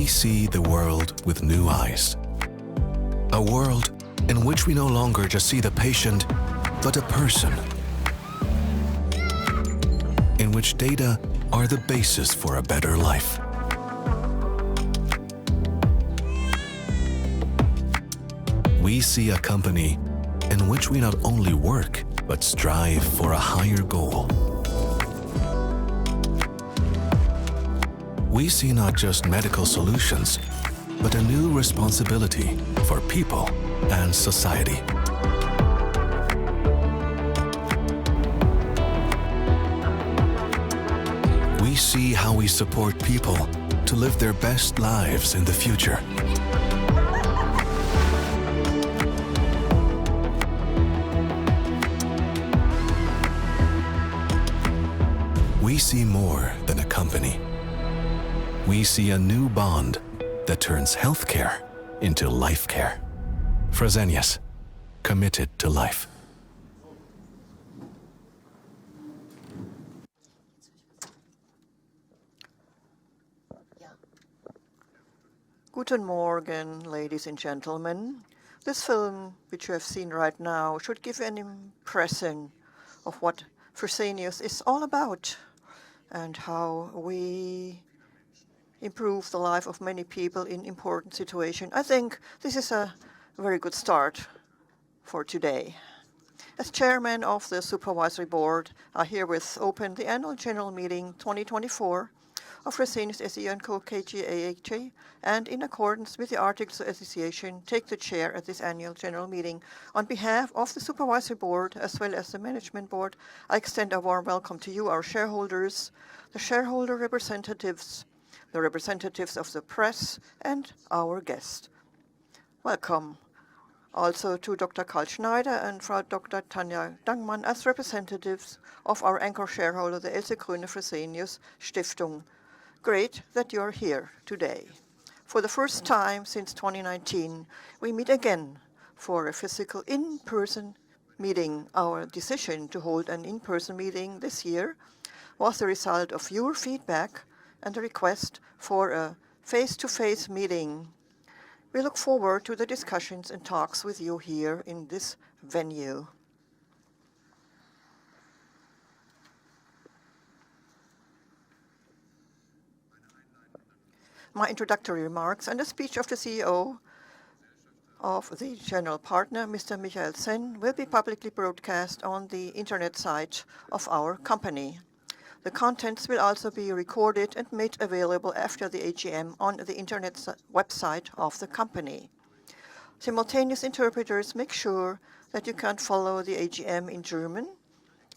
we see the world with new eyes. A world in which we no longer just see the patient, but a person. In which data are the basis for a better life. We see a company in which we not only work, but strive for a higher goal. We see not just medical solutions, but a new responsibility for people and society. We see how we support people to live their best lives in the future. We see more than a company. We see a new bond that turns healthcare into life care. Fresenius, committed to life. Guten Morgen, ladies and gentlemen. This film, which you have seen right now, should give an impression of what Fresenius is all about and how we improve the life of many people in important situations. I think this is a very good start for today. As chairman of the supervisory board, I herewith open the annual general meeting 2024 of Fresenius SE & Co. KGaA, and in accordance with the Articles of Association, take the chair at this annual general meeting. On behalf of the Supervisory Board, as well as the Management Board, I extend a warm welcome to you, our shareholders, the shareholder representatives, the representatives of the press, and our guest. Welcome also to Dr. Karl Schneider and Frau Dr. Tanja Dangmann as representatives of our anchor shareholder, the Else Kröner Fresenius Stiftung. Great that you're here today. For the first time since 2019, we meet again for a physical in-person meeting. Our decision to hold an in-person meeting this year was the result of your feedback and a request for a face-to-face meeting. We look forward to the discussions and talks with you here in this venue. My introductory remarks and the speech of the CEO of the general partner, Mr. Michael Sen, will be publicly broadcast on the internet site of our company. The contents will also be recorded and made available after the AGM on the internet website of the company. Simultaneous interpreters make sure that you can follow the AGM in German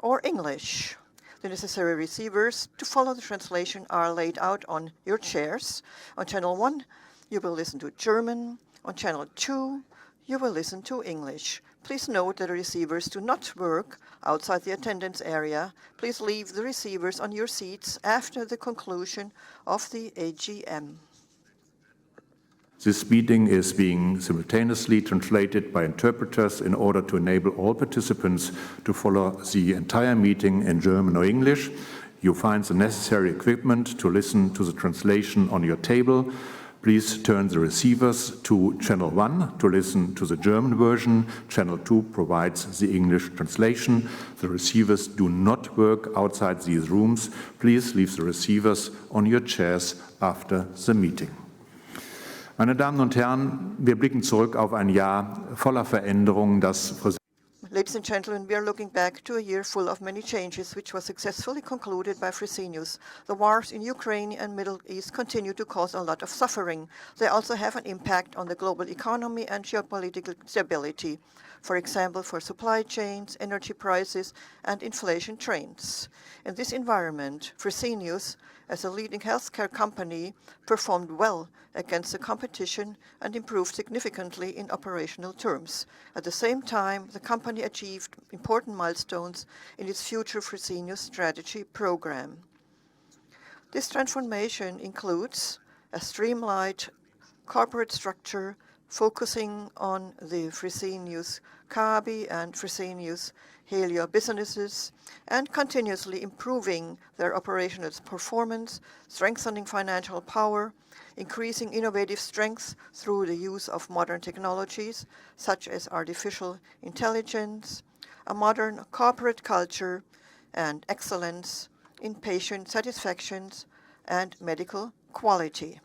or English. The necessary receivers to follow the translation are laid out on your chairs. On channel 1, you will listen to German. On channel 2, you will listen to English. Please note that the receivers do not work outside the attendance area. Please leave the receivers on your seats after the conclusion of the AGM. This meeting is being simultaneously translated by interpreters in order to enable all participants to follow the entire meeting in German or English. You find the necessary equipment to listen to the translation on your table. Please turn the receivers to channel 1 to listen to the German version. Channel 2 provides the English translation. The receivers do not work outside these rooms. Please leave the receivers on your chairs after the meeting. Meine Damen und Herren, wir blicken zurück auf ein Jahr voller Veränderungen, das Ladies and gentlemen, we are looking back to a year full of many changes, which was successfully concluded by Fresenius. The wars in Ukraine and Middle East continue to cause a lot of suffering. They also have an impact on the global economy and geopolitical stability. For example, for supply chains, energy prices, and inflation trends. In this environment, Fresenius, as a leading healthcare company, performed well against the competition and improved significantly in operational terms. At the same time, the company achieved important milestones in its Future Fresenius strategy program. This transformation includes a streamlined corporate structure focusing on the Fresenius Kabi and Fresenius Helio businesses and continuously improving their operational performance, strengthening financial power, increasing innovative strengths through the use of modern technologies such as artificial intelligence, a modern corporate culture, and excellence in patient satisfaction and medical quality.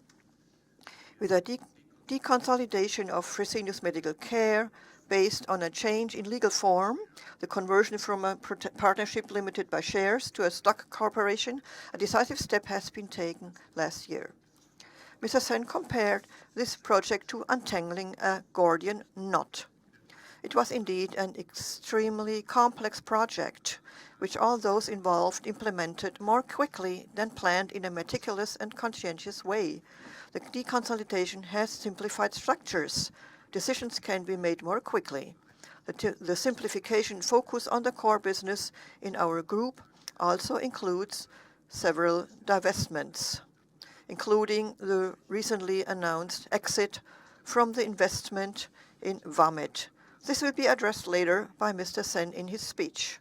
With a deconsolidation of Fresenius Medical Care based on a change in legal form, the conversion from a partnership limited by shares to a stock corporation, a decisive step has been taken last year. Mr. Sen compared this project to untangling a Gordian knot. It was indeed an extremely complex project, which all those involved implemented more quickly than planned in a meticulous and conscientious way. The deconsolidation has simplified structures. Decisions can be made more quickly. The simplification focus on the core business in our group also includes several divestments, including the recently announced exit from the investment in Vamed. This will be addressed later by Mr. Sen in his speech.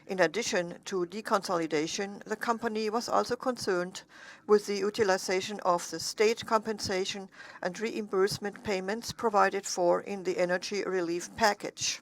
In addition to deconsolidation, the company was also concerned with the utilization of the state compensation and reimbursement payments provided for in the energy relief package.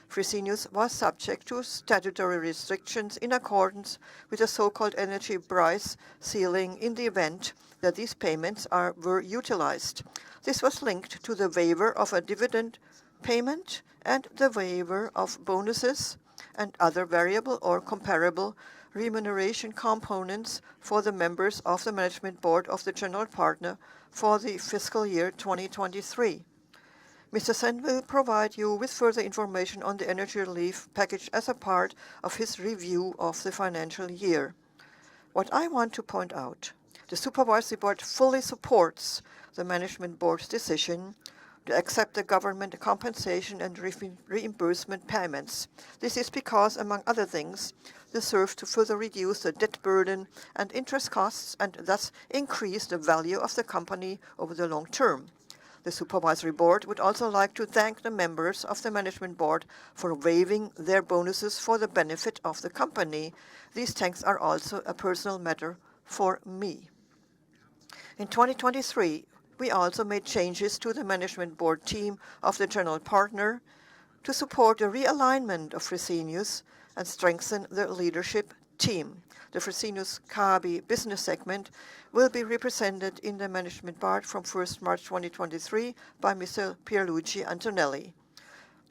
Fresenius was subject to statutory restrictions in accordance with the so-called energy price ceiling in the event that these payments were utilized. This was linked to the waiver of a dividend payment and the waiver of bonuses and other variable or comparable remuneration components for the members of the management board of the general partner for the fiscal year 2023. Mr. Sen will provide you with further information on the energy relief package as a part of his review of the financial year. What I want to point out, the Supervisory Board fully supports the Management Board's decision to accept the government compensation and reimbursement payments. This is because, among other things, this serves to further reduce the debt burden and interest costs and thus increase the value of the company over the long term. The Supervisory Board would also like to thank the members of the Management Board for waiving their bonuses for the benefit of the company. These thanks are also a personal matter for me. In 2023, we also made changes to the Management Board team of the General Partner to support the realignment of Fresenius and strengthen the leadership team. The Fresenius KGaA business segment will be represented in the Management Board from 1st March 2023 by Mr. Pierluigi Antonelli.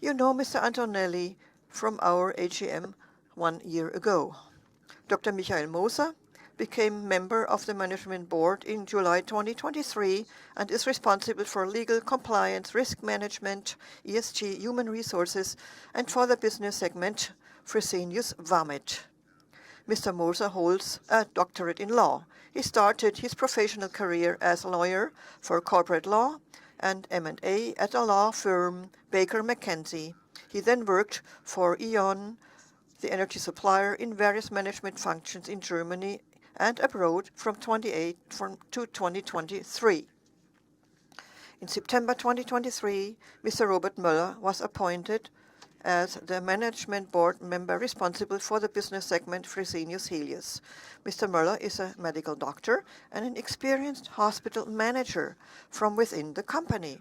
You know Mr. Antonelli from our AGM 1 year ago. Dr. Michael Moser became member of the Management Board in July 2023 and is responsible for legal compliance, risk management, ESG, human resources, and for the business segment Fresenius Vamed. Mr. Moser holds a doctorate in law. He started his professional career as a lawyer for corporate law and M&A at a law firm Baker McKenzie. He then worked for E.ON, the energy supplier, in various management functions in Germany and abroad from 2023. In September 2023, Mr. Robert Möller was appointed as the Management Board member responsible for the business segment Fresenius Helios. Mr. Möller is a medical doctor and an experienced hospital manager from within the company.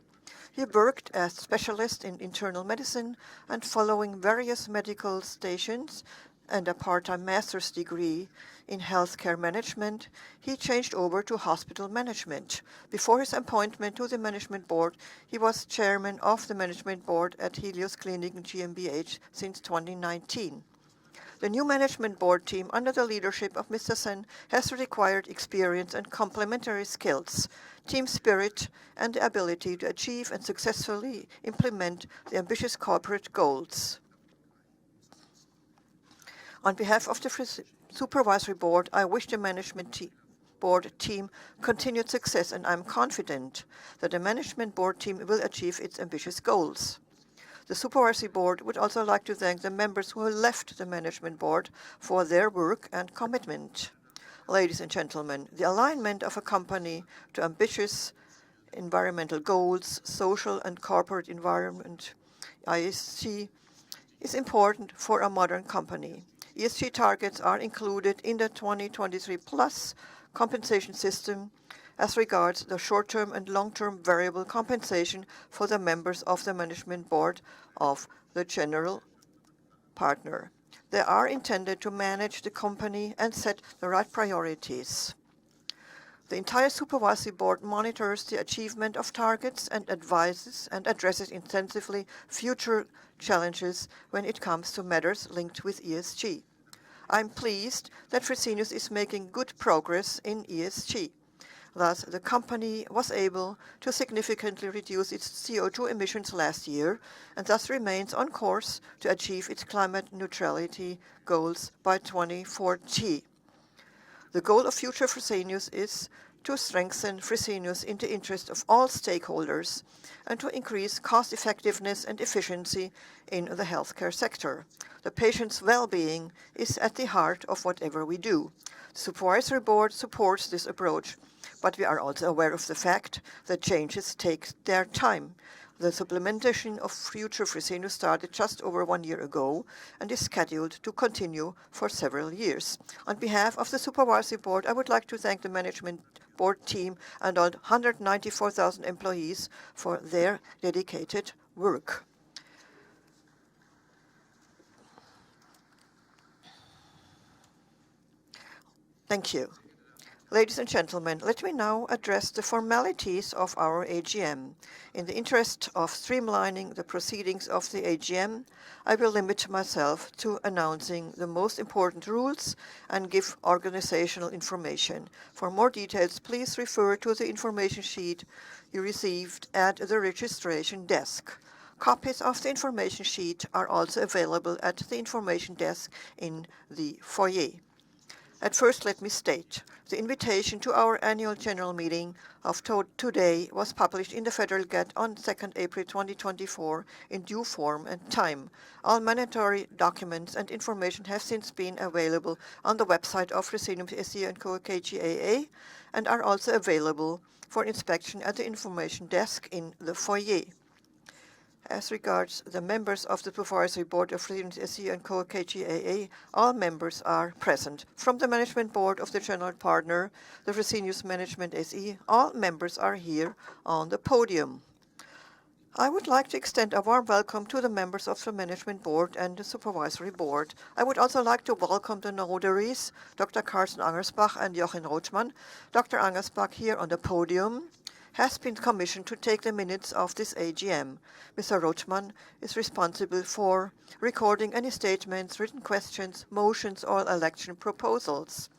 He worked as specialist in internal medicine and following various medical stations and a part-time master's degree in healthcare management, he changed over to hospital management. Before his appointment to the Management Board, he was chairman of the Management Board at Helios Kliniken GmbH since 2019. The new Management Board team under the leadership of Mr. Sen has required experience and complementary skills, team spirit, and the ability to achieve and successfully implement the ambitious corporate goals. On behalf of the Supervisory Board, I wish the Management Board team continued success, and I'm confident that the Management Board team will achieve its ambitious goals. The Supervisory Board would also like to thank the members who left the Management Board for their work and commitment. Ladies and gentlemen, the alignment of a company to ambitious environmental goals, social and corporate environment, ISC, is important for a modern company. ESG targets are included in the 2023 Plus compensation system as regards the short-term and long-term variable compensation for the members of the management board of the general partner. They are intended to manage the company and set the right priorities. The entire supervisory board monitors the achievement of targets and advises and addresses intensively future challenges when it comes to matters linked with ESG. I'm pleased that Fresenius is making good progress in ESG. Thus, the company was able to significantly reduce its CO2 emissions last year and thus remains on course to achieve its climate neutrality goals by 2040. The goal of future Fresenius is to strengthen Fresenius in the interest of all stakeholders and to increase cost effectiveness and efficiency in the healthcare sector. The patient's well-being is at the heart of whatever we do. The Supervisory Board supports this approach, but we are also aware of the fact that changes take their time. The supplementation of future Fresenius started just over 1 year ago and is scheduled to continue for several years. On behalf of the Supervisory Board, I would like to thank the Management Board team and all 194,000 employees for their dedicated work. Thank you. Ladies and gentlemen, let me now address the formalities of our AGM. In the interest of streamlining the proceedings of the AGM, I will limit myself to announcing the most important rules and give organizational information. For more details, please refer to the information sheet you received at the registration desk. Copies of the information sheet are also available at the information desk in the foyer. At first, let me state, the invitation to our annual general meeting of today was published in the Federal Gazette on 2nd April 2024 in due form and time. All mandatory documents and information have since been available on the website of Fresenius SE & Co. KGaA and are also available for inspection at the information desk in the foyer. As regards the members of the Supervisory Board of Fresenius SE & Co. KGaA, all members are present. From the Management Board of the General Partner, the Fresenius Management SE, all members are here on the podium. I would like to extend a warm welcome to the members of the Management Board and the Supervisory Board. I would also like to welcome the notaries, Dr. Carsten Angersbach and Jochen Rothmann. Dr. Angersbach, here on the podium, has been commissioned to take the minutes of this AGM. Mr. Rothmann is responsible for recording any statements, written questions, motions, or election proposals.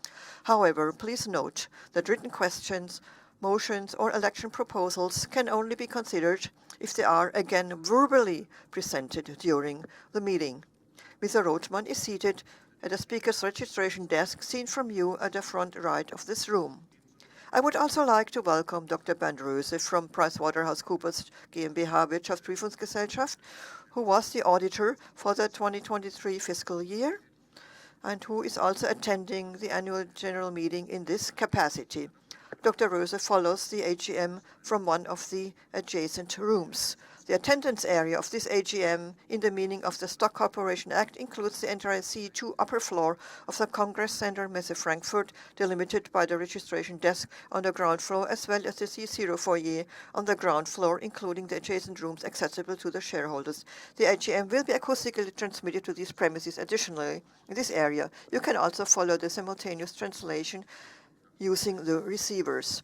However, please note that written questions, motions, or election proposals can only be considered if they are again verbally presented during the meeting. Mr. Rothmann is seated at the speaker's registration desk seen from you at the front right of this room. I would also like to welcome Dr. Bernd Röse from PricewaterhouseCoopers GmbH Wirtschaftsprüfungsgesellschaft, who was the auditor for the 2023 fiscal year and who is also attending the annual general meeting in this capacity. Dr. Röse follows the AGM from one of the adjacent rooms. The attendance area of this AGM, in the meaning of the Stock Corporation Act, includes the entire C2 upper floor of the Congress Center Messe Frankfurt, delimited by the registration desk on the ground floor, as well as the C0 foyer on the ground floor, including the adjacent rooms accessible to the shareholders. The AGM will be acoustically transmitted to these premises. Additionally, in this area, you can also follow the simultaneous translation using the receivers.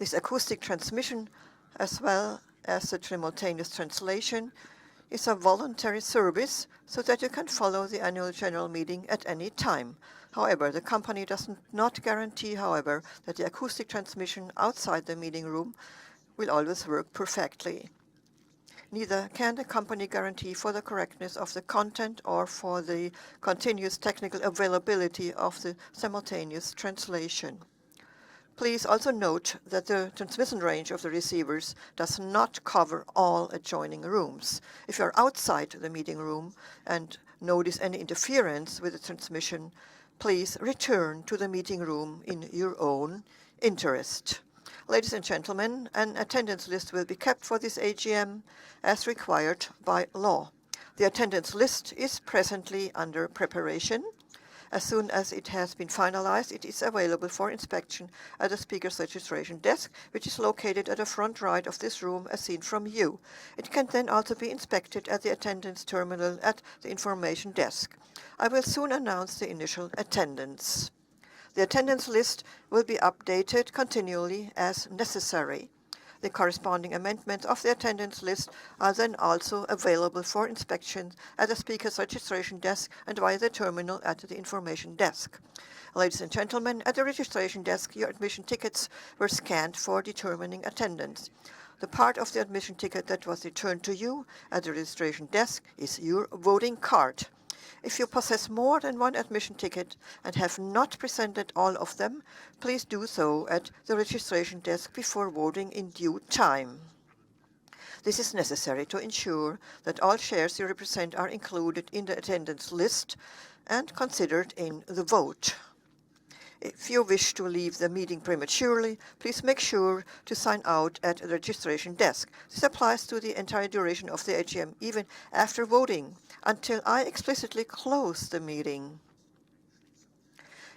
This acoustic transmission, as well as the simultaneous translation, is a voluntary service so that you can follow the annual general meeting at any time. However, the company does not guarantee, however, that the acoustic transmission outside the meeting room will always work perfectly. Neither can the company guarantee for the correctness of the content or for the continuous technical availability of the simultaneous translation. Please also note that the transmission range of the receivers does not cover all adjoining rooms. If you are outside the meeting room and notice any interference with the transmission, please return to the meeting room in your own interest. Ladies and gentlemen, an attendance list will be kept for this AGM as required by law. The attendance list is presently under preparation. As soon as it has been finalized, it is available for inspection at the speaker's registration desk, which is located at the front right of this room as seen from you. It can then also be inspected at the attendance terminal at the information desk. I will soon announce the initial attendance. The attendance list will be updated continually as necessary. The corresponding amendments of the attendance list are then also available for inspection at the speaker's registration desk and via the terminal at the information desk. Ladies and gentlemen, at the registration desk, your admission tickets were scanned for determining attendance. The part of the admission ticket that was returned to you at the registration desk is your voting card. If you possess more than one admission ticket and have not presented all of them, please do so at the registration desk before voting in due time. This is necessary to ensure that all shares you represent are included in the attendance list and considered in the vote. If you wish to leave the meeting prematurely, please make sure to sign out at the registration desk. This applies to the entire duration of the AGM, even after voting, until I explicitly close the meeting.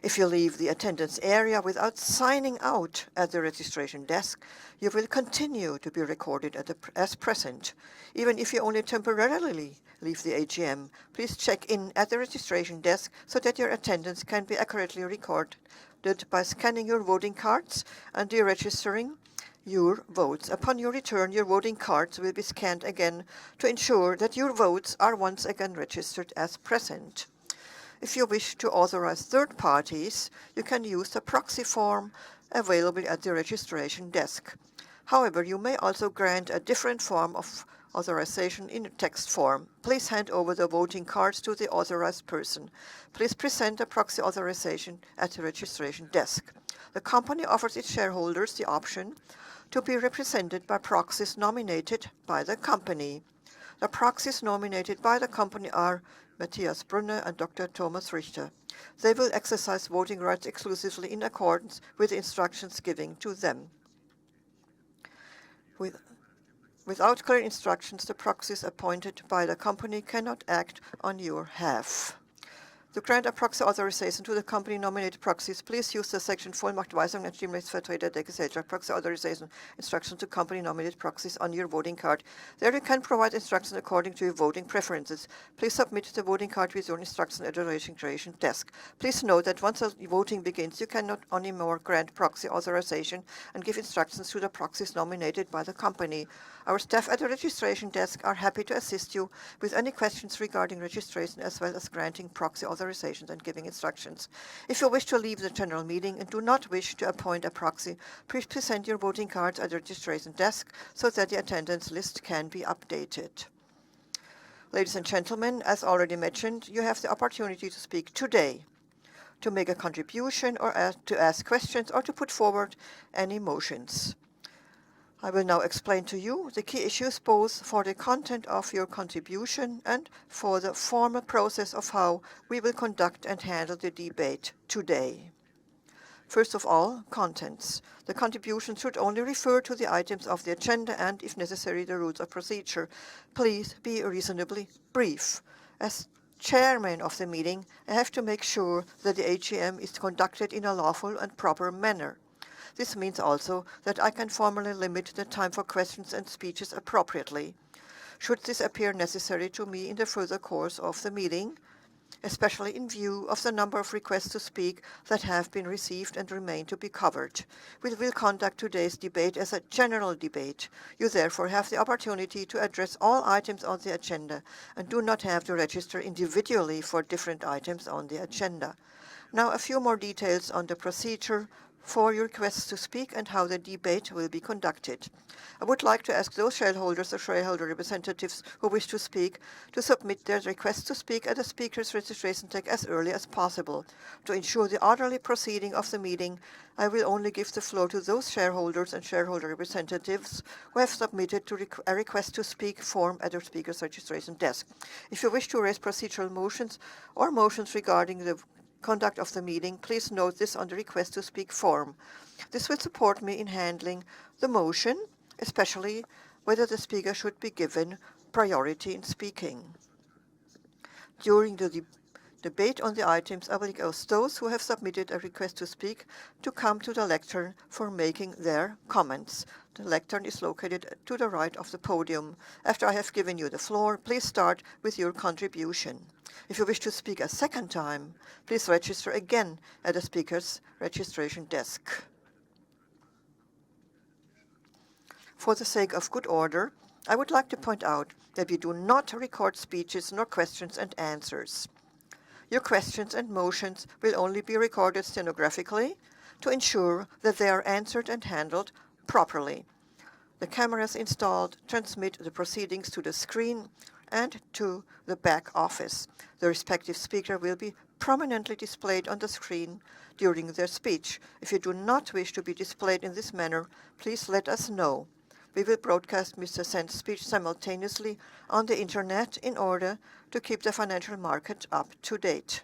If you leave the attendance area without signing out at the registration desk, you will continue to be recorded as present. Even if you only temporarily leave the AGM, please check in at the registration desk so that your attendance can be accurately recorded by scanning your voting cards and deregistering your votes. Upon your return, your voting cards will be scanned again to ensure that your votes are once again registered as present. If you wish to authorize third parties, you can use the proxy form available at the registration desk. However, you may also grant a different form of authorization in a text form. Please hand over the voting cards to the authorized person. Please present the proxy authorization at the registration desk. The company offers its shareholders the option to be represented by proxies nominated by the company. The proxies nominated by the company are Matthias Brunner and Dr. Thomas Richter. They will exercise voting rights exclusively in accordance with the instructions given to them. Without clear instructions, the proxies appointed by the company cannot act on your behalf. To grant a proxy authorization to the company-nominated proxies, please use the section Vollmachtweisung und Stimmrechtsvertreter der Gesellschaft Proxy Authorization Instructions to company-nominated proxies on your voting card. There you can provide instructions according to your voting preferences. Please submit the voting card with your instructions at the registration desk. Please note that once the voting begins, you cannot anymore grant proxy authorization and give instructions to the proxies nominated by the company. Our staff at the registration desk are happy to assist you with any questions regarding registration as well as granting proxy authorizations and giving instructions. If you wish to leave the general meeting and do not wish to appoint a proxy, please present your voting cards at the registration desk so that the attendance list can be updated. Ladies and gentlemen, as already mentioned, you have the opportunity to speak today, to make a contribution or to ask questions or to put forward any motions. I will now explain to you the key issues both for the content of your contribution and for the formal process of how we will conduct and handle the debate today. First of all, contents. The contribution should only refer to the items of the agenda and, if necessary, the rules of procedure. Please be reasonably brief. As chairman of the meeting, I have to make sure that the AGM is conducted in a lawful and proper manner. This means also that I can formally limit the time for questions and speeches appropriately. Should this appear necessary to me in the further course of the meeting, especially in view of the number of requests to speak that have been received and remain to be covered. We will conduct today's debate as a general debate. You therefore have the opportunity to address all items on the agenda and do not have to register individually for different items on the agenda. Now a few more details on the procedure for your requests to speak and how the debate will be conducted. I would like to ask those shareholders or shareholder representatives who wish to speak to submit their requests to speak at the speaker's registration desk as early as possible. To ensure the orderly proceeding of the meeting, I will only give the floor to those shareholders and shareholder representatives who have submitted a request to speak form at the speaker's registration desk. If you wish to raise procedural motions or motions regarding the conduct of the meeting, please note this on the request to speak form. This will support me in handling the motion, especially whether the speaker should be given priority in speaking. During the debate on the items, I will ask those who have submitted a request to speak to come to the lectern for making their comments. The lectern is located to the right of the podium. After I have given you the floor, please start with your contribution. If you wish to speak a second time, please register again at the speaker's registration desk. For the sake of good order, I would like to point out that we do not record speeches nor questions and answers. Your questions and motions will only be recorded stenographically to ensure that they are answered and handled properly. The cameras installed transmit the proceedings to the screen and to the back office. The respective speaker will be prominently displayed on the screen during their speech. If you do not wish to be displayed in this manner, please let us know. We will broadcast Mr. Sen's speech simultaneously on the internet in order to keep the financial market up to date.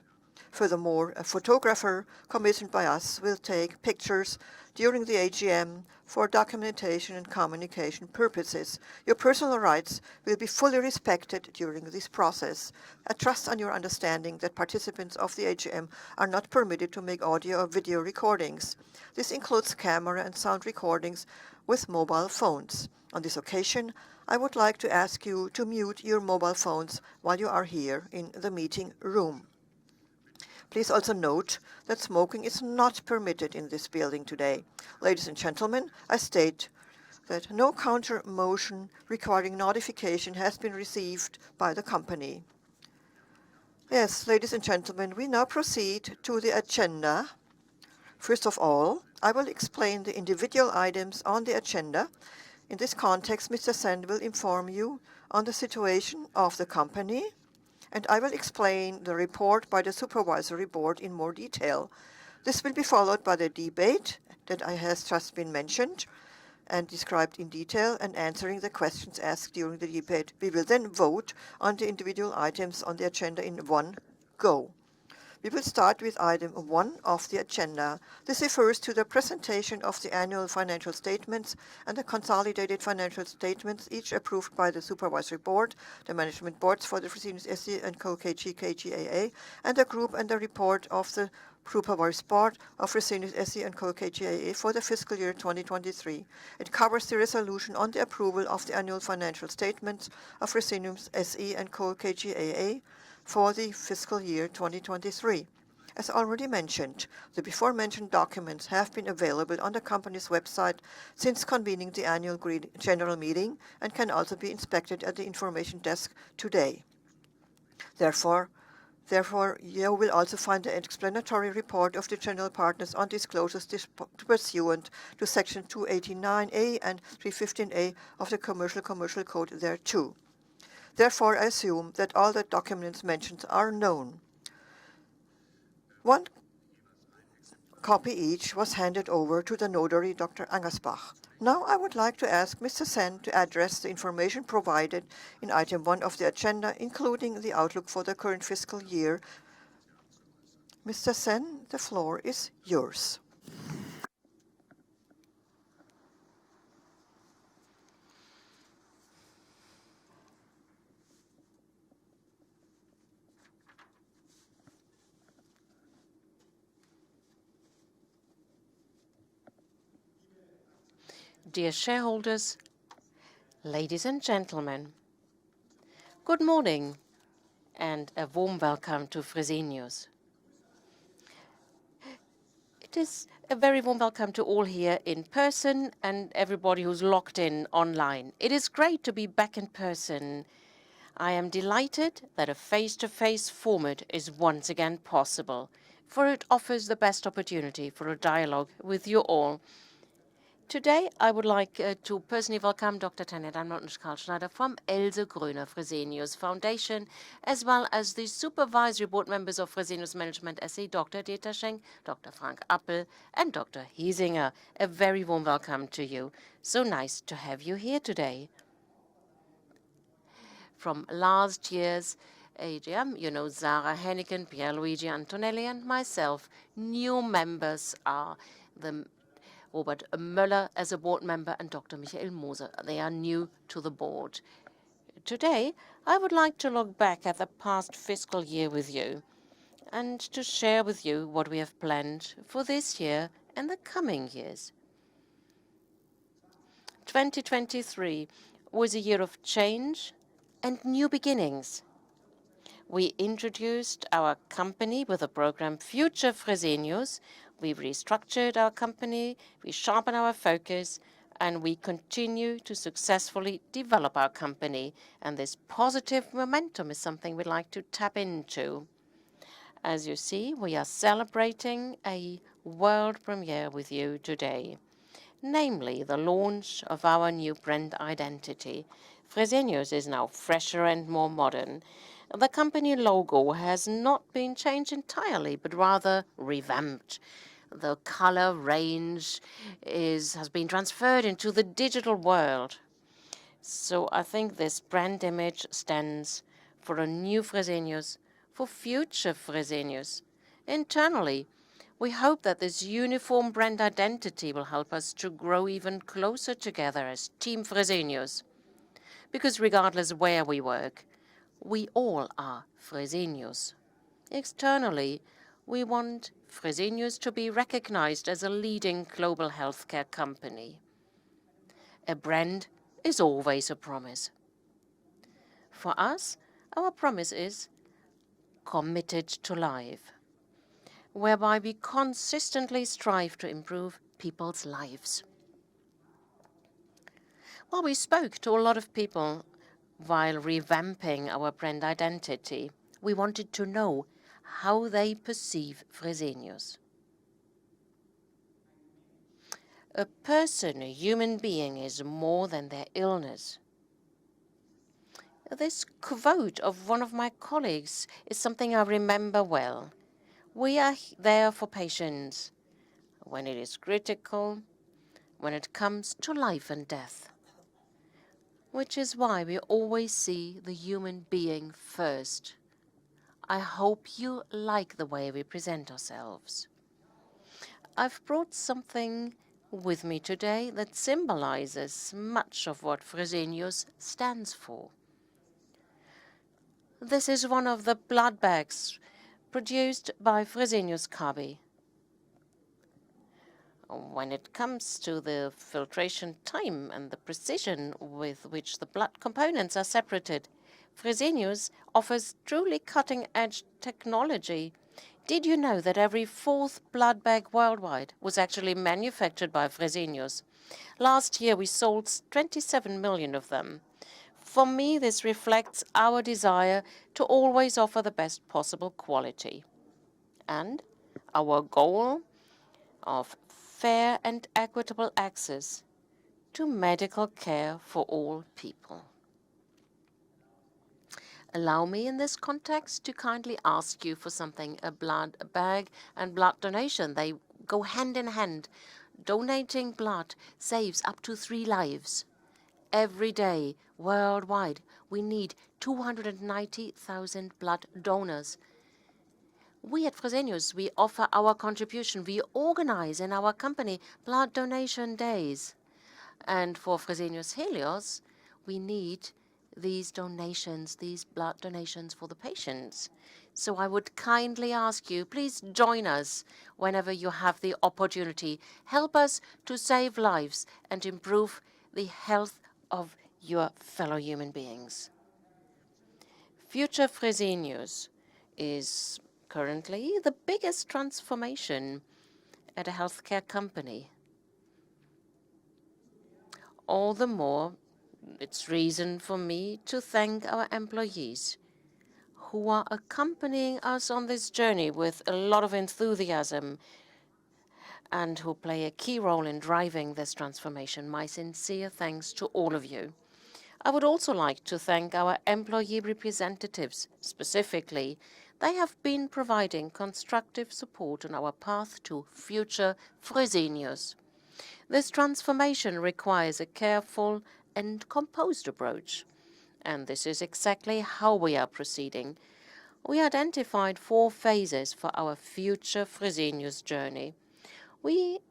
Furthermore, a photographer commissioned by us will take pictures during the AGM for documentation and communication purposes. Your personal rights will be fully respected during this process. I trust on your understanding that participants of the AGM are not permitted to make audio or video recordings. This includes camera and sound recordings with mobile phones. On this occasion, I would like to ask you to mute your mobile phones while you are here in the meeting room. Please also note that smoking is not permitted in this building today. Ladies and gentlemen, I state that no counter motion requiring notification has been received by the company. Yes, ladies and gentlemen, we now proceed to the agenda. First of all, I will explain the individual items on the agenda. In this context, Mr. Sen will inform you on the situation of the company, and I will explain the report by the Supervisory Board in more detail. This will be followed by the debate that has just been mentioned and described in detail, and answering the questions asked during the debate. We will then vote on the individual items on the agenda in one go. We will start with item 1 of the agenda. This refers to the presentation of the annual financial statements and the consolidated financial statements, each approved by the Supervisory Board, the Management Boards for the Fresenius SE and Co. KGaA, and the Group, and the report of the Supervisory Board of Fresenius SE and Co. KGaA for the fiscal year 2023. It covers the resolution on the approval of the annual financial statements of Fresenius SE and Co. KGaA for the fiscal year 2023. As already mentioned, the before-mentioned documents have been available on the company's website since convening the annual general meeting and can also be inspected at the information desk today. Therefore, you will also find the explanatory report of the general partners on disclosures pursuant to Section 289A and 315A of the Commercial Code thereto. Therefore, I assume that all the documents mentioned are known. One copy each was handed over to the notary, Dr. Angersbach. Now I would like to ask Mr. Sen to address the information provided in item 1 of the agenda, including the outlook for the current fiscal year. Mr. Sen, the floor is yours. Dear shareholders, ladies and gentlemen, good morning and a warm welcome to Fresenius. It is a very warm welcome to all here in person and everybody who's logged in online. It is great to be back in person. I am delighted that a face-to-face format is once again possible, for it offers the best opportunity for a dialogue with you all. Today, I would like to personally welcome Dr. Tanja Dammler and Karl Schneider from Else Gröner Fresenius Foundation, as well as the Supervisory Board members of Fresenius Management SE, Dr. Dieter Schenk, Dr. Frank Appel, and Dr. Hiesinger. A very warm welcome to you. So nice to have you here today. From last year's AGM, you know Sarah Henniken, Pierluigi Antonelli, and myself. New members are the Robert Möller as a board member and Dr. Michael Moser. They are new to the board. Today, I would like to look back at the past fiscal year with you and to share with you what we have planned for this year and the coming years. 2023 was a year of change and new beginnings. We introduced our company with the program Future Fresenius. We restructured our company, we sharpened our focus, and we continue to successfully develop our company. And this positive momentum is something we'd like to tap into. As you see, we are celebrating a world premiere with you today, namely the launch of our new brand identity. Fresenius is now fresher and more modern. The company logo has not been changed entirely, but rather revamped. The color range has been transferred into the digital world. So I think this brand image stands for a new Fresenius, for future Fresenius. Internally, we hope that this uniform brand identity will help us to grow even closer together as Team Fresenius. Because regardless where we work, we all are Fresenius. Externally, we want Fresenius to be recognized as a leading global healthcare company. A brand is always a promise. For us, our promise is committed to life, whereby we consistently strive to improve people's lives. Well, we spoke to a lot of people while revamping our brand identity. We wanted to know how they perceive Fresenius. A person, a human being, is more than their illness. This quote of one of my colleagues is something I remember well. We are there for patients when it is critical, when it comes to life and death, which is why we always see the human being first. I hope you like the way we present ourselves. I've brought something with me today that symbolizes much of what Fresenius stands for. This is one of the blood bags produced by Fresenius KGaA. When it comes to the filtration time and the precision with which the blood components are separated, Fresenius offers truly cutting-edge technology. Did you know that every fourth blood bag worldwide was actually manufactured by Fresenius? Last year we sold 27 million of them. For me, this reflects our desire to always offer the best possible quality and our goal of fair and equitable access to medical care for all people. Allow me in this context to kindly ask you for something. A blood bag and blood donation, they go hand in hand. Donating blood saves up to 3 lives. Every day, worldwide, we need 290,000 blood donors. We at Fresenius, we offer our contribution. We organize in our company blood donation days. And for Fresenius Helios, we need these donations, these blood donations for the patients. So I would kindly ask you, please join us whenever you have the opportunity. Help us to save lives and improve the health of your fellow human beings. Future Fresenius is currently the biggest transformation at a healthcare company. All the more, it's reason for me to thank our employees who are accompanying us on this journey with a lot of enthusiasm and who play a key role in driving this transformation. My sincere thanks to all of you. I would also like to thank our employee representatives. Specifically, they have been providing constructive support on our path to future Fresenius. This transformation requires a careful and composed approach, and this is exactly how we are proceeding. We identified 4 phases for our future Fresenius journey. We've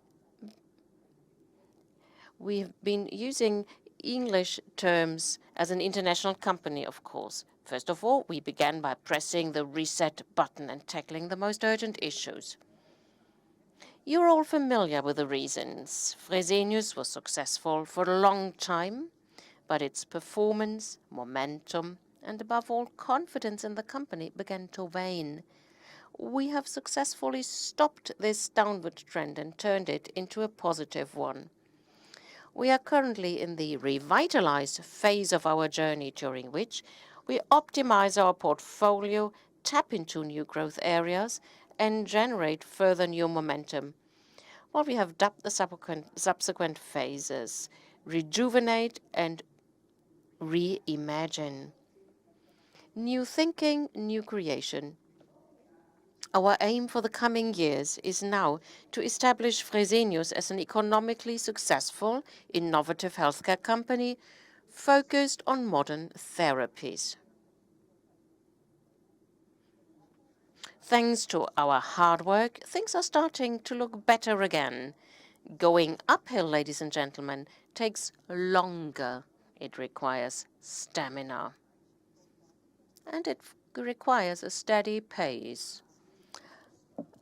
been using English terms as an international company, of course. First of all, we began by pressing the reset button and tackling the most urgent issues. You're all familiar with the reasons. Fresenius was successful for a long time, but its performance, momentum, and above all, confidence in the company began to wane. We have successfully stopped this downward trend and turned it into a positive one. We are currently in the revitalized phase of our journey, during which we optimize our portfolio, tap into new growth areas, and generate further new momentum. What we have dubbed the subsequent phases: rejuvenate and reimagine. New thinking, new creation. Our aim for the coming years is now to establish Fresenius as an economically successful, innovative healthcare company focused on modern therapies. Thanks to our hard work, things are starting to look better again. Going uphill, ladies and gentlemen, takes longer. It requires stamina. And it requires a steady pace.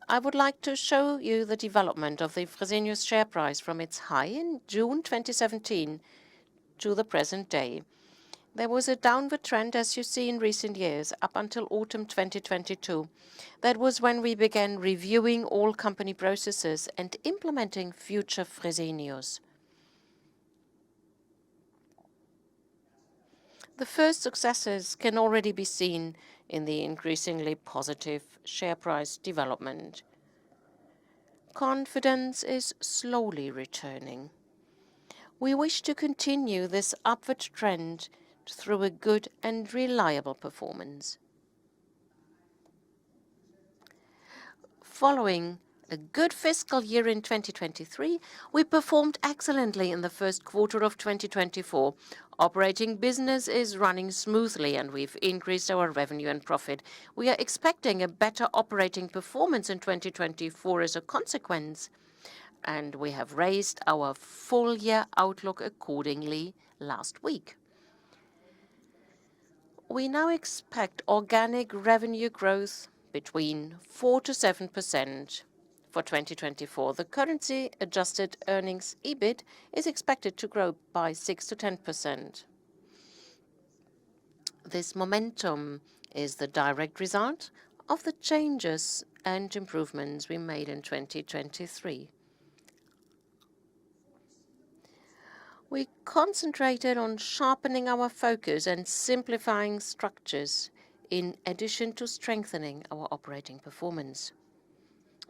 I would like to show you the development of the Fresenius share price from its high in June 2017 to the present day. There was a downward trend, as you see, in recent years, up until autumn 2022. That was when we began reviewing all company processes and implementing future Fresenius. The first successes can already be seen in the increasingly positive share price development. Confidence is slowly returning. We wish to continue this upward trend through a good and reliable performance. Following a good fiscal year in 2023, we performed excellently in the first quarter of 2024. Operating business is running smoothly, and we've increased our revenue and profit. We are expecting a better operating performance in 2024 as a consequence, and we have raised our full-year outlook accordingly last week. We now expect organic revenue growth between 4 to 7%. For 2024, the currency-adjusted earnings EBIT is expected to grow by 6 to 10%. This momentum is the direct result of the changes and improvements we made in 2023. We concentrated on sharpening our focus and simplifying structures, in addition to strengthening our operating performance.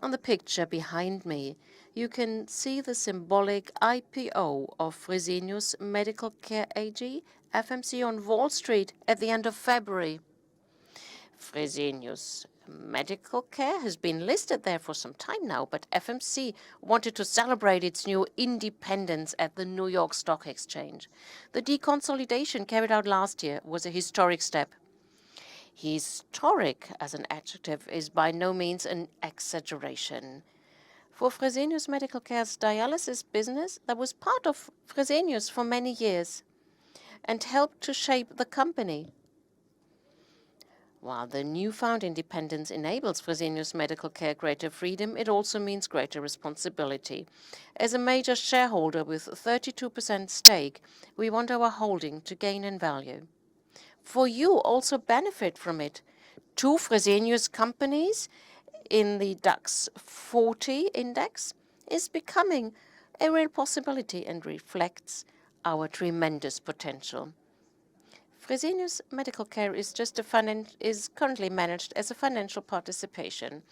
On the picture behind me, you can see the symbolic IPO of Fresenius Medical Care AG, FMC, on Wall Street at the end of February. Fresenius Medical Care has been listed there for some time now, but FMC wanted to celebrate its new independence at the New York Stock Exchange. The deconsolidation carried out last year was a historic step. Historic as an adjective is by no means an exaggeration. For Fresenius Medical Care's dialysis business, that was part of Fresenius for many years and helped to shape the company. While the newfound independence enables Fresenius Medical Care greater freedom, it also means greater responsibility. As a major shareholder with a 32% stake, we want our holding to gain in value. For you, also benefit from it. 2 Fresenius companies in the DAX 40 index is becoming a real possibility and reflects our tremendous potential. Fresenius Medical Care is currently managed as a financial participation.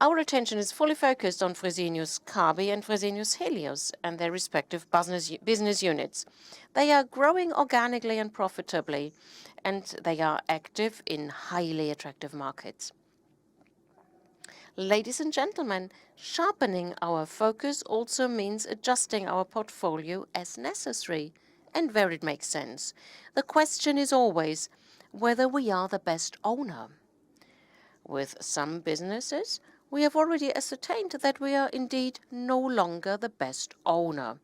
Our attention is fully focused on Fresenius Kabi and Fresenius Helios and their respective business units. They are growing organically and profitably, and they are active in highly attractive markets. Ladies and gentlemen, sharpening our focus also means adjusting our portfolio as necessary and where it makes sense. The question is always whether we are the best owner. With some businesses, we have already ascertained that we are indeed no longer the best owner.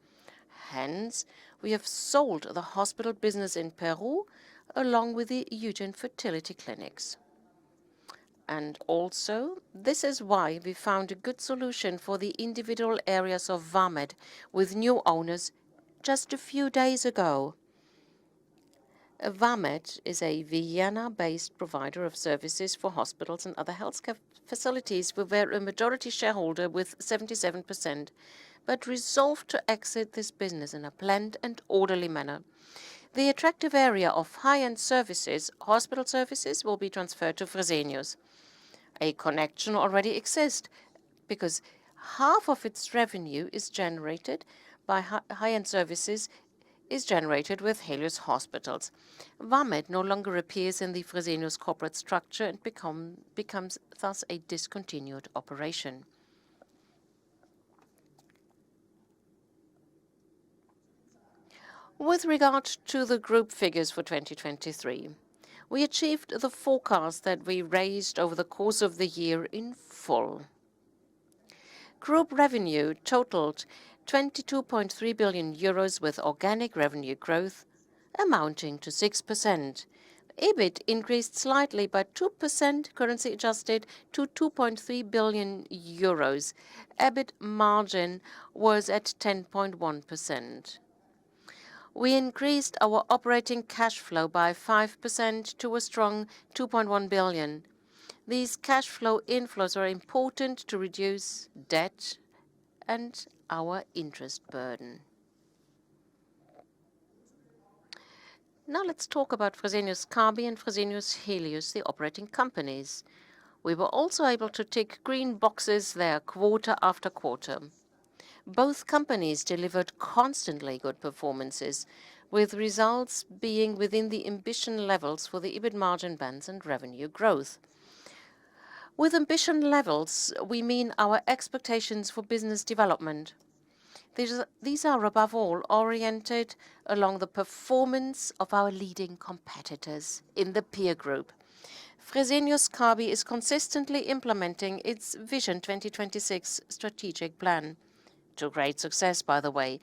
Hence, we have sold the hospital business in Peru along with the Eugen fertility clinics. And also, this is why we found a good solution for the individual areas of Vamed with new owners just a few days ago. Vamed is a Vienna-based provider of services for hospitals and other healthcare facilities. We were a majority shareholder with 77%, but resolved to exit this business in a planned and orderly manner. The attractive area of high-end services, hospital services, will be transferred to Fresenius. A connection already exists because half of its revenue is generated by high-end services is generated with Helios hospitals. Vamed no longer appears in the Fresenius corporate structure and becomes thus a discontinued operation. With regard to the group figures for 2023, we achieved the forecast that we raised over the course of the year in full. Group revenue totaled 22.3 billion euros with organic revenue growth amounting to 6%. EBIT increased slightly by 2% currency adjusted to 2.3 billion euros. EBIT margin was at 10.1%. We increased our operating cash flow by 5% to a strong 2.1 billion. These cash flow inflows are important to reduce debt and our interest burden. Now let's talk about Fresenius Kabi and Fresenius Helios, the operating companies. We were also able to tick green boxes there quarter after quarter. Both companies delivered constantly good performances, with results being within the ambition levels for the EBIT margin bands and revenue growth. With ambition levels, we mean our expectations for business development. These are above all oriented along the performance of our leading competitors in the peer group. Fresenius Kabi is consistently implementing its Vision 2026 strategic plan. To great success, by the way.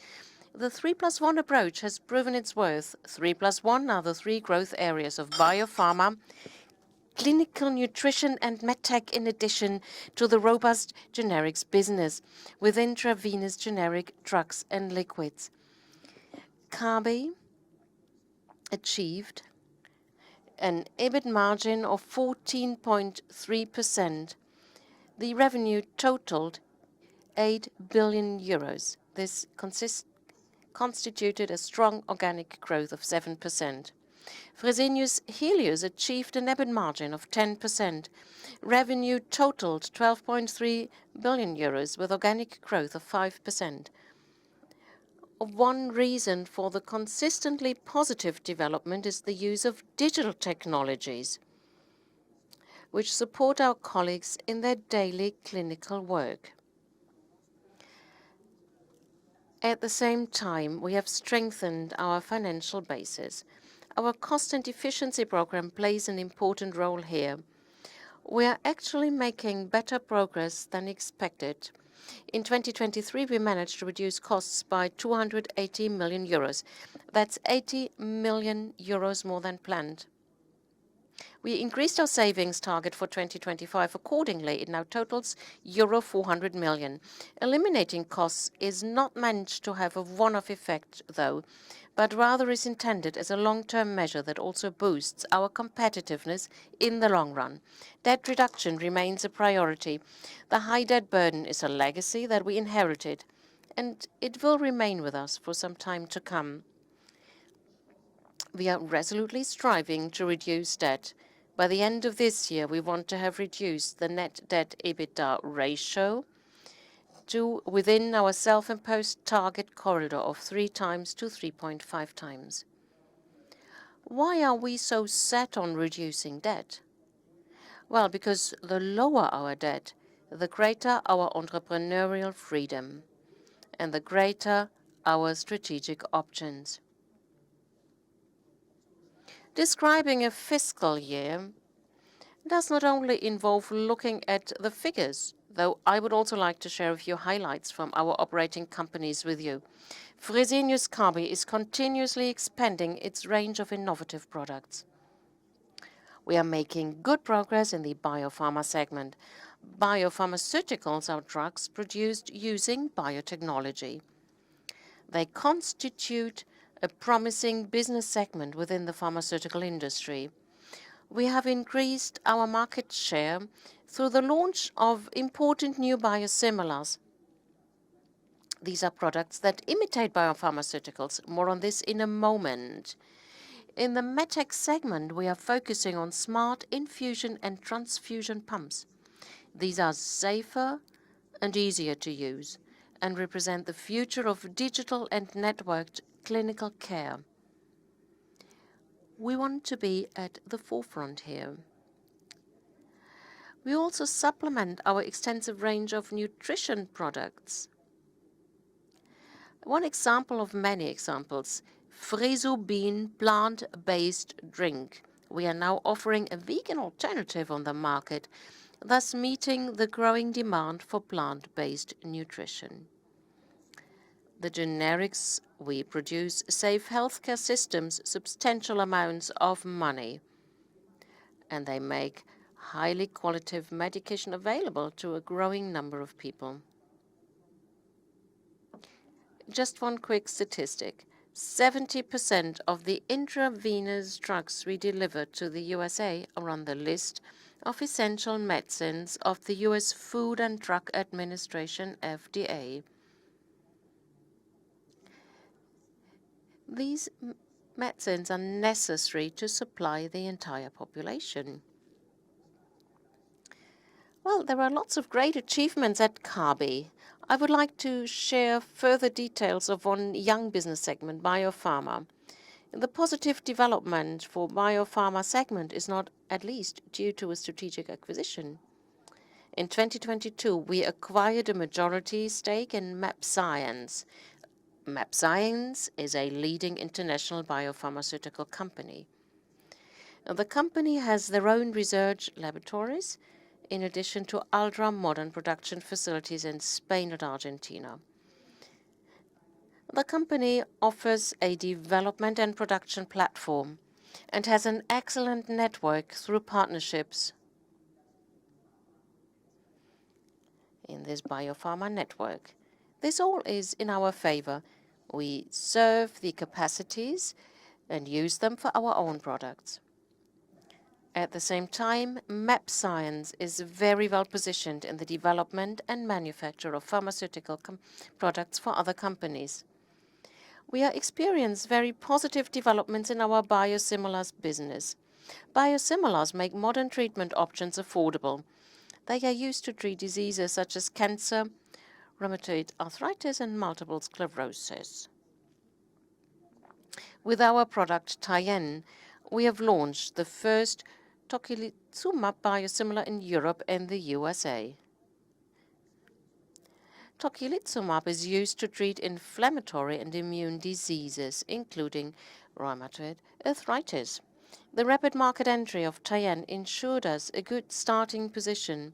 The 3+1 approach has proven its worth. 3+1 are the three growth areas of biopharma, clinical nutrition and medtech, in addition to the robust generics business with intravenous generic drugs and liquids. Kabi achieved an EBIT margin of 14.3%. The revenue totaled 8 billion euros. This constituted a strong organic growth of 7%. Fresenius Helios achieved an EBIT margin of 10%. Revenue totaled 12.3 billion euros with organic growth of 5%. One reason for the consistently positive development is the use of digital technologies, which support our colleagues in their daily clinical work. At the same time, we have strengthened our financial basis. Our cost and efficiency program plays an important role here. We are actually making better progress than expected. In 2023, we managed to reduce costs by 280 million euros. That's 80 million euros more than planned. We increased our savings target for 2025 accordingly. It now totals euro 400 million. Eliminating costs is not meant to have a one-off effect, though, but rather is intended as a long-term measure that also boosts our competitiveness in the long run. Debt reduction remains a priority. The high debt burden is a legacy that we inherited, and it will remain with us for some time to come. We are resolutely striving to reduce debt. By the end of this year, we want to have reduced the net debt EBITDA ratio to within our self-imposed target corridor of 3 times to 3.5 times. Why are we so set on reducing debt? Well, because the lower our debt, the greater our entrepreneurial freedom, and the greater our strategic options. Describing a fiscal year does not only involve looking at the figures, though I would also like to share a few highlights from our operating companies with you. Fresenius Kabi is continuously expanding its range of innovative products. We are making good progress in the biopharma segment. Biopharmaceuticals are drugs produced using biotechnology. They constitute a promising business segment within the pharmaceutical industry. We have increased our market share through the launch of important new biosimilars. These are products that imitate biopharmaceuticals. More on this in a moment. In the MedTech segment, we are focusing on smart infusion and transfusion pumps. These are safer and easier to use and represent the future of digital and networked clinical care. We want to be at the forefront here. We also supplement our extensive range of nutrition products. One example of many examples, Freso-Bean plant-based drink. We are now offering a vegan alternative on the market, thus meeting the growing demand for plant-based nutrition. The generics we produce save healthcare systems substantial amounts of money, and they make highly qualitative medication available to a growing number of people. Just one quick statistic. 70% of the intravenous drugs we deliver to the USA are on the list of essential medicines of the U.S. Food and Drug Administration, FDA. These medicines are necessary to supply the entire population. Well, there are lots of great achievements at KGaA. I would like to share further details of one young business segment, biopharma. The positive development for biopharma segment is not at least due to a strategic acquisition. In 2022, we acquired a majority stake in mAbxience. mAbxience is a leading international biopharmaceutical company. The company has their own research laboratories, in addition to ultra-modern production facilities in Spain and Argentina. The company offers a development and production platform and has an excellent network through partnerships. In this biopharma network, this all is in our favor. We serve the capacities and use them for our own products. At the same time, mAbxience is very well positioned in the development and manufacture of pharmaceutical products for other companies. We are experiencing very positive developments in our biosimilars business. Biosimilars make modern treatment options affordable. They are used to treat diseases such as cancer, rheumatoid arthritis, and multiple sclerosis. With our product Tyenne, we have launched the first tocilizumab biosimilar in Europe and the USA. Tocilizumab is used to treat inflammatory and immune diseases, including rheumatoid arthritis. The rapid market entry of Tyenne ensured us a good starting position.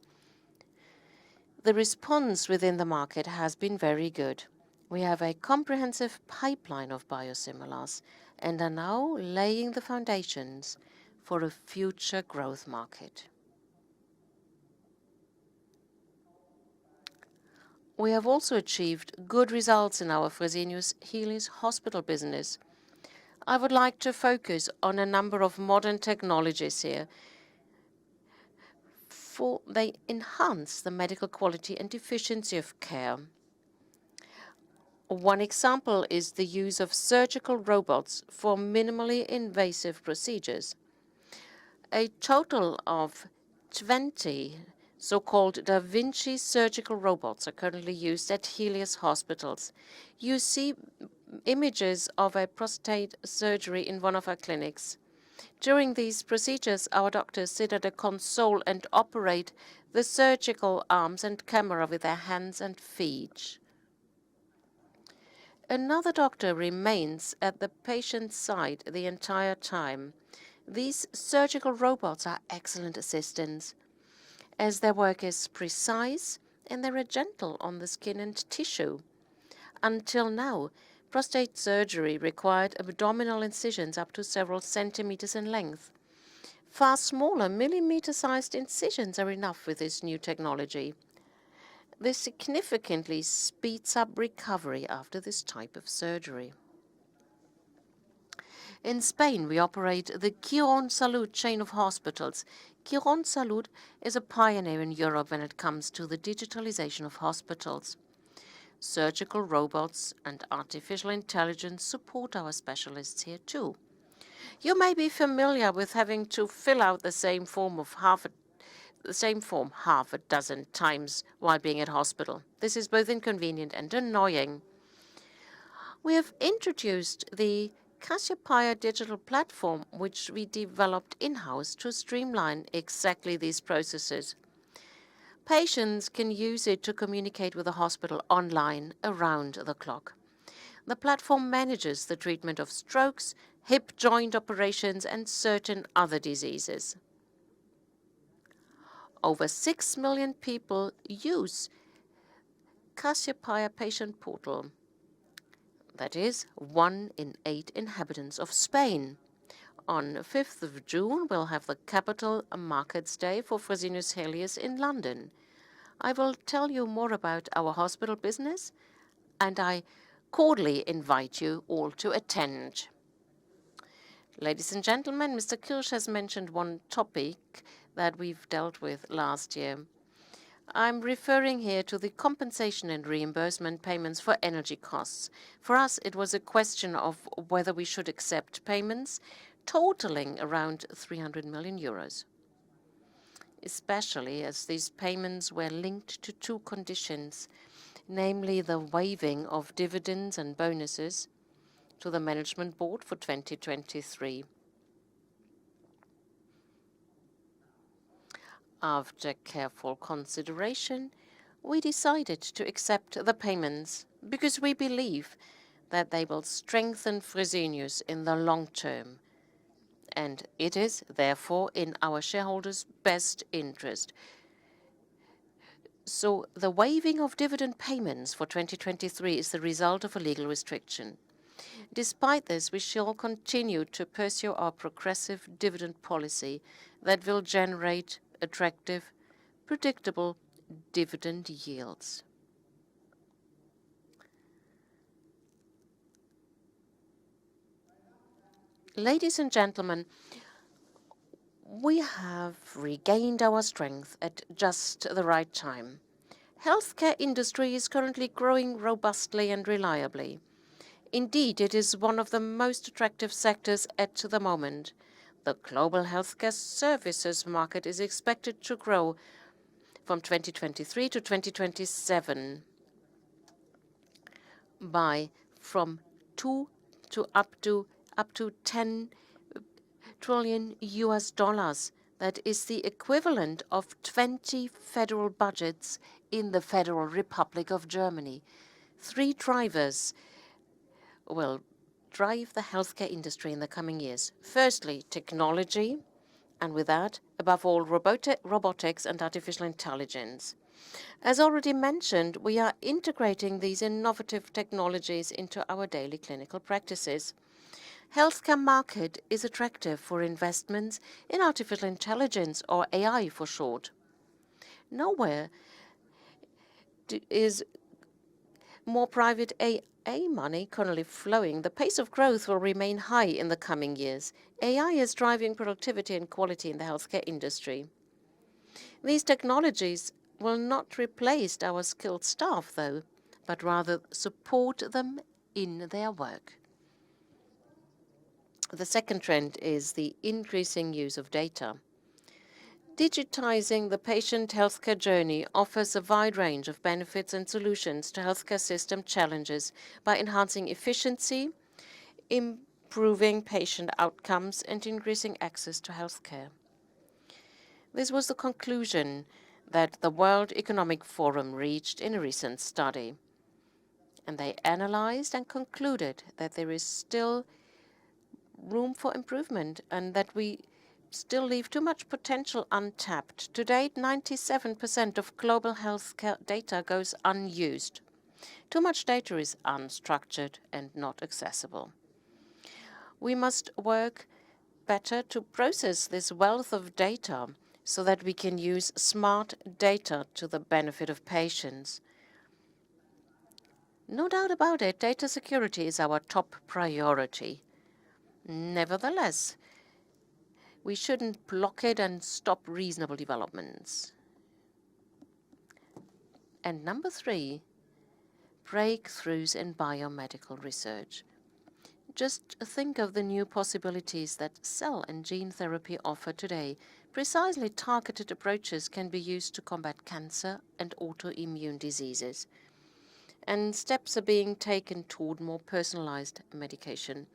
The response within the market has been very good. We have a comprehensive pipeline of biosimilars and are now laying the foundations for a future growth market. We have also achieved good results in our Fresenius Helios hospital business. I would like to focus on a number of modern technologies here, for they enhance the medical quality and efficiency of care. One example is the use of surgical robots for minimally invasive procedures. A total of 20 so-called Da Vinci surgical robots are currently used at Helios hospitals. You see images of a prostate surgery in one of our clinics. During these procedures, our doctors sit at a console and operate the surgical arms and camera with their hands and feet. Another doctor remains at the patient's side the entire time. These surgical robots are excellent assistants, as their work is precise and they are gentle on the skin and tissue. Until now, prostate surgery required abdominal incisions up to several centimeters in length. Far smaller millimeter-sized incisions are enough with this new technology. This significantly speeds up recovery after this type of surgery. In Spain, we operate the Quirónsalud chain of hospitals. Quirónsalud is a pioneer in Europe when it comes to the digitalization of hospitals. Surgical robots and artificial intelligence support our specialists here too. You may be familiar with having to fill out the same form half a dozen times while being at hospital. This is both inconvenient and annoying. We have introduced the KGaA digital platform, which we developed in-house to streamline exactly these processes. Patients can use it to communicate with the hospital online around the clock. The platform manages the treatment of strokes, hip joint operations, and certain other diseases. Over 6 million people use KGaA Patient Portal. That is 1 in 8 inhabitants of Spain. On 5th of June, we'll have the Capital Markets Day for Fresenius Helios in London. I will tell you more about our hospital business, and I cordially invite you all to attend. Ladies and gentlemen, Mr. Kirsch has mentioned one topic that we've dealt with last year. I'm referring here to the compensation and reimbursement payments for energy costs. For us, it was a question of whether we should accept payments totaling around 300 million euros, especially as these payments were linked to two conditions, namely the waiving of dividends and bonuses to the management board for 2023. After careful consideration, we decided to accept the payments because we believe that they will strengthen Fresenius in the long term, and it is, therefore, in our shareholders' best interest. So the waiving of dividend payments for 2023 is the result of a legal restriction. Despite this, we shall continue to pursue our progressive dividend policy that will generate attractive, predictable dividend yields. Ladies and gentlemen, we have regained our strength at just the right time. Healthcare industry is currently growing robustly and reliably. Indeed, it is one of the most attractive sectors at the moment. The global healthcare services market is expected to grow from 2023 to 2027 from 2 to up to 10 trillion US dollars. That is the equivalent of 20 federal budgets in the Federal Republic of Germany. 3 drivers will drive the healthcare industry in the coming years. Firstly, technology, and with that, above all, robotics and artificial intelligence. As already mentioned, we are integrating these innovative technologies into our daily clinical practices. Healthcare market is attractive for investments in artificial intelligence, or AI for short. Nowhere is more private AI money currently flowing. The pace of growth will remain high in the coming years. AI is driving productivity and quality in the healthcare industry. These technologies will not replace our skilled staff, though, but rather support them in their work. The second trend is the increasing use of data. Digitizing the patient healthcare journey offers a wide range of benefits and solutions to healthcare system challenges by enhancing efficiency, improving patient outcomes, and increasing access to healthcare. This was the conclusion that the World Economic Forum reached in a recent study. And they analyzed and concluded that there is still room for improvement and that we still leave too much potential untapped. To date, 97% of global healthcare data goes unused. Too much data is unstructured and not accessible. We must work better to process this wealth of data so that we can use smart data to the benefit of patients. No doubt about it, data security is our top priority. Nevertheless, we shouldn't block it and stop reasonable developments. And number 3, breakthroughs in biomedical research. Just think of the new possibilities that cell and gene therapy offer today. Precisely targeted approaches can be used to combat cancer and autoimmune diseases. And steps are being taken toward more personalized medication.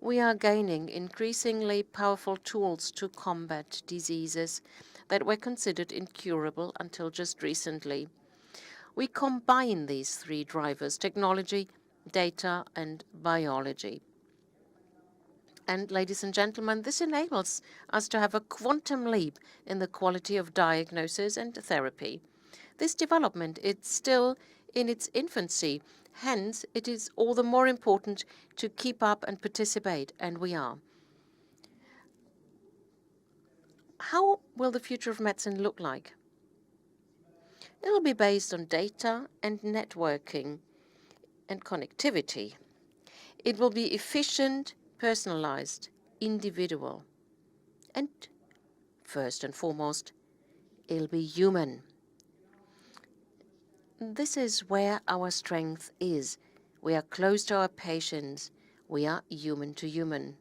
We are gaining increasingly powerful tools to combat diseases that were considered incurable until just recently. We combine these 3 drivers: technology, data, and biology. And ladies and gentlemen, this enables us to have a quantum leap in the quality of diagnosis and therapy. This development is still in its infancy. Hence, it is all the more important to keep up and participate, and we are. How will the future of medicine look like? It will be based on data and networking and connectivity. It will be efficient, personalized, individual, and first and foremost, it'll be human. This is where our strength is. We are close to our patients. We are human to human.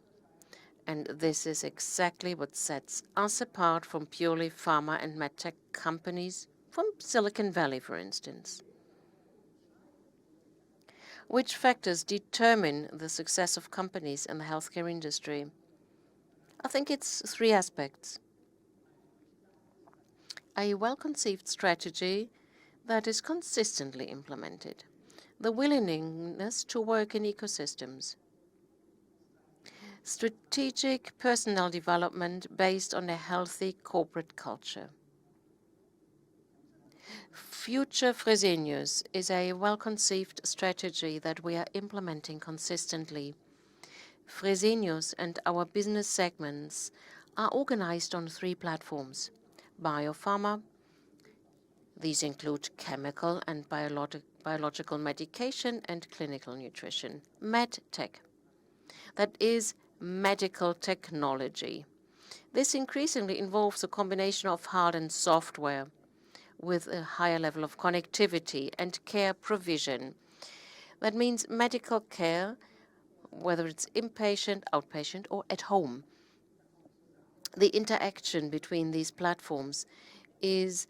And this is exactly what sets us apart from purely pharma and medtech companies from Silicon Valley, for instance. Which factors determine the success of companies in the healthcare industry? I think it's 3 aspects. A well-conceived strategy that is consistently implemented. The willingness to work in ecosystems. Strategic personnel development based on a healthy corporate culture. Future Fresenius is a well-conceived strategy that we are implementing consistently. Fresenius and our business segments are organized on 3 platforms: biopharma. These include chemical and biological medication and clinical nutrition. MedTech, that is medical technology. This increasingly involves a combination of hard and software with a higher level of connectivity and care provision. That means medical care, whether it's inpatient, outpatient, or at home. The interaction between these platforms is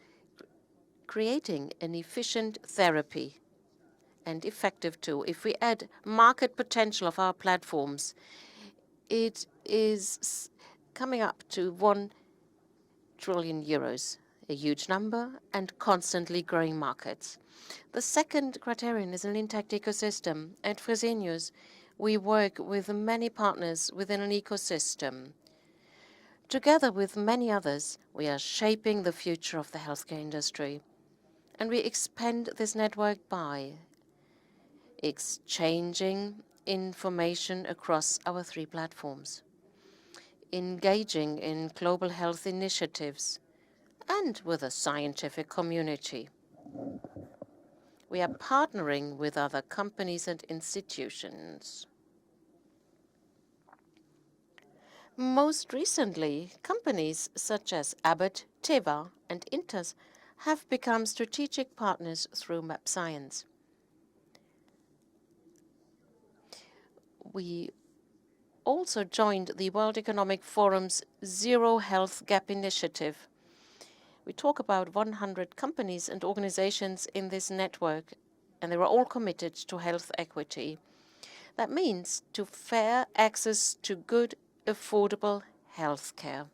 creating an efficient therapy and effective too. If we add market potential of our platforms, it is coming up to 1 trillion euros, a huge number and constantly growing markets. The second criterion is an intact ecosystem. At Fresenius, we work with many partners within an ecosystem. Together with many others, we are shaping the future of the healthcare industry. And we expand this network by exchanging information across our 3 platforms, engaging in global health initiatives, and with a scientific community. We are partnering with other companies and institutions. Most recently, companies such as Abbott, Teva, and Intas have become strategic partners through mAbxience. We also joined the World Economic Forum's Zero Health Gap initiative. We talk about 100 companies and organizations in this network, and they were all committed to health equity. That means to fair access to good, affordable health care.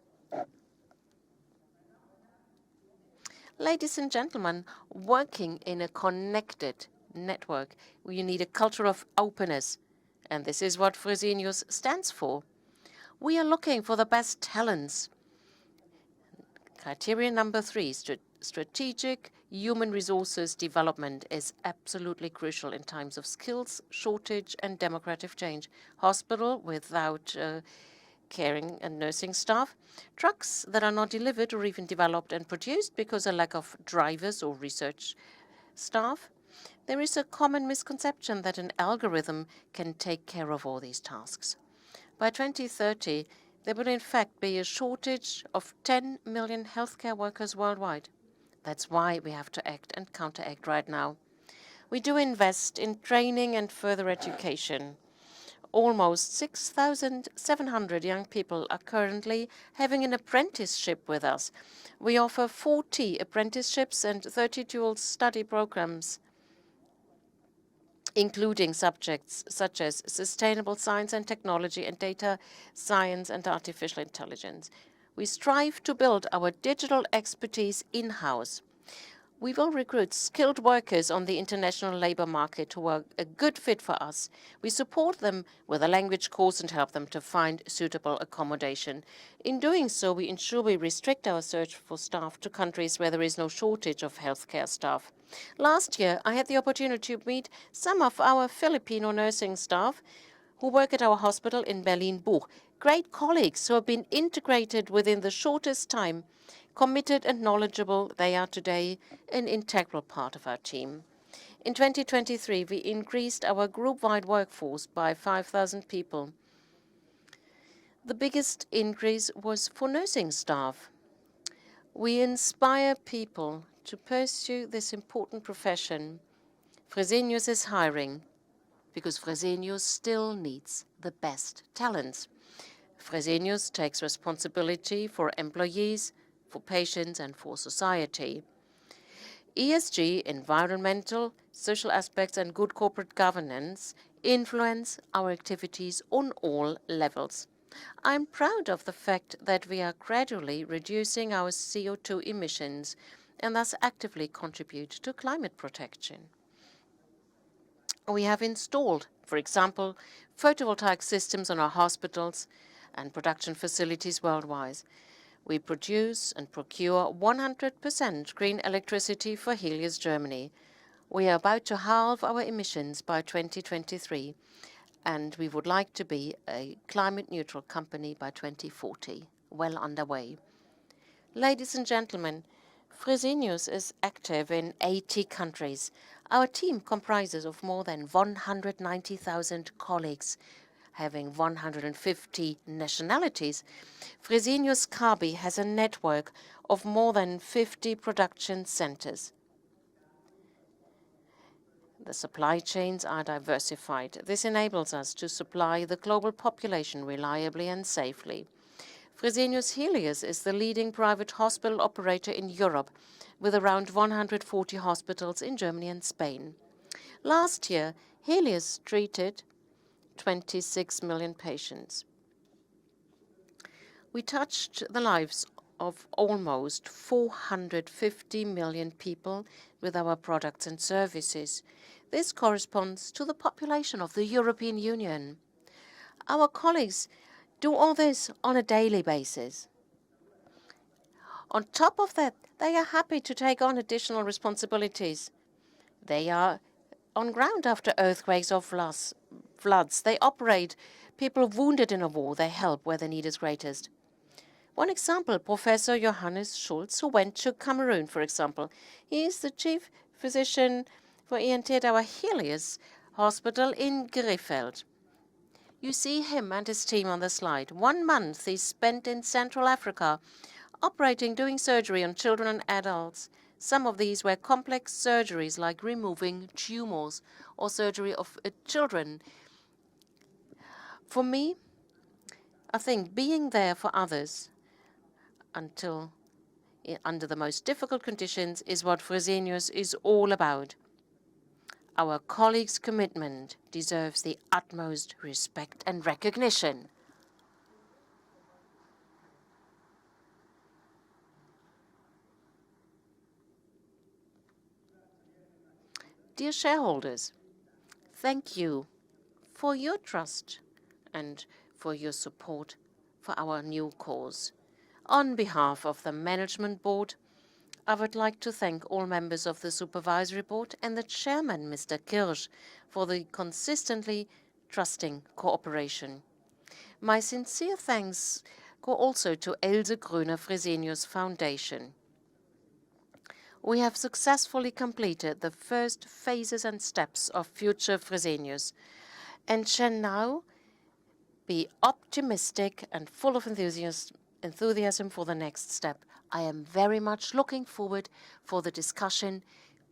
Ladies and gentlemen, working in a connected network, you need a culture of openness, and this is what Fresenius stands for. We are looking for the best talents, Criterion number 3, strategic human resources development is absolutely crucial in times of skills shortage and demographic change. Hospital without caring and nursing staff, trucks that are not delivered or even developed and produced because of lack of drivers or research staff. There is a common misconception that an algorithm can take care of all these tasks. By 2030, there will in fact be a shortage of 10 million healthcare workers worldwide. That's why we have to act and counteract right now. We do invest in training and further education. Almost 6,700 young people are currently having an apprenticeship with us. We offer 40 apprenticeships and 30 dual study programs, including subjects such as sustainable science and technology and data science and artificial intelligence. We strive to build our digital expertise in-house. We will recruit skilled workers on the international labor market who are a good fit for us. We support them with a language course and help them to find suitable accommodation. In doing so, we ensure we restrict our search for staff to countries where there is no shortage of healthcare staff. Last year, I had the opportunity to meet some of our Filipino nursing staff who work at our hospital in Berlin-Buch. Great colleagues who have been integrated within the shortest time. Committed and knowledgeable, they are today an integral part of our team. In 2023, we increased our group-wide workforce by 5,000 people. The biggest increase was for nursing staff. We inspire people to pursue this important profession. Fresenius is hiring because Fresenius still needs the best talents. Fresenius takes responsibility for employees, for patients and for society. ESG, environmental, social aspects and good corporate governance influence our activities on all levels. I'm proud of the fact that we are gradually reducing our CO2 emissions and thus actively contribute to climate protection. We have installed, for example, photovoltaic systems on our hospitals and production facilities worldwide. We produce and procure 100% green electricity for Helios Germany. We are about to halve our emissions by 2023, and we would like to be a climate-neutral company by 2040, well underway. Ladies and gentlemen, Fresenius is active in 80 countries. Our team comprises of more than 190,000 colleagues, having 150 nationalities. Fresenius Kabi has a network of more than 50 production centers. The supply chains are diversified. This enables us to supply the global population reliably and safely. Fresenius Helios is the leading private hospital operator in Europe, with around 140 hospitals in Germany and Spain. Last year, Helios treated 26 million patients. We touched the lives of almost 450 million people with our products and services. This corresponds to the population of the European Union. Our colleagues do all this on a daily basis. On top of that, they are happy to take on additional responsibilities. They are on ground after earthquakes or floods. They operate people wounded in a war. They help where the need is greatest. One example, Professor Johannes Schulz, who went to Cameroon, for example. He is the chief physician for ENT at our Helios Hospital in Griffeld. You see him and his team on the slide. 1 month he spent in Central Africa, operating, doing surgery on children and adults. Some of these were complex surgeries like removing tumors or surgery of children. For me, I think being there for others under the most difficult conditions is what Fresenius is all about. Our colleagues' commitment deserves the utmost respect and recognition. Dear shareholders, thank you for your trust and for your support for our new cause. On behalf of the Management Board, I would like to thank all members of the Supervisory Board and the Chairman, Mr. Kirsch, for the consistently trusting cooperation. My sincere thanks go also to Else Gröner-Fresenius Foundation. We have successfully completed the first phases and steps of future Fresenius and can now be optimistic and full of enthusiasm for the next step. I am very much looking forward for the discussion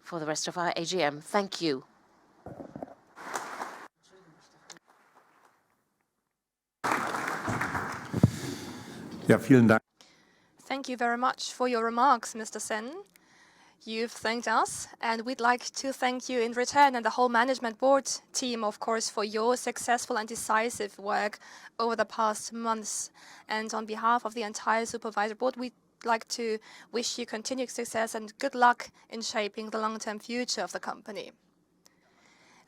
for the rest of our AGM. Thank you. Ja, vielen Dank. Thank you very much for your remarks, Mr. Sen. You've thanked us, and we'd like to thank you in return and the whole Management Board team, of course, for your successful and decisive work over the past months. And on behalf of the entire Supervisory Board, we'd like to wish you continued success and good luck in shaping the long-term future of the company.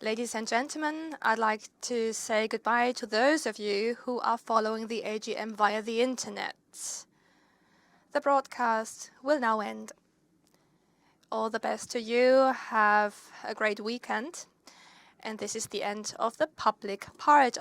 Ladies and gentlemen, I'd like to say goodbye to those of you who are following the AGM via the internet. The broadcast will now end. All the best to you. Have a great weekend. And this is the end of the public part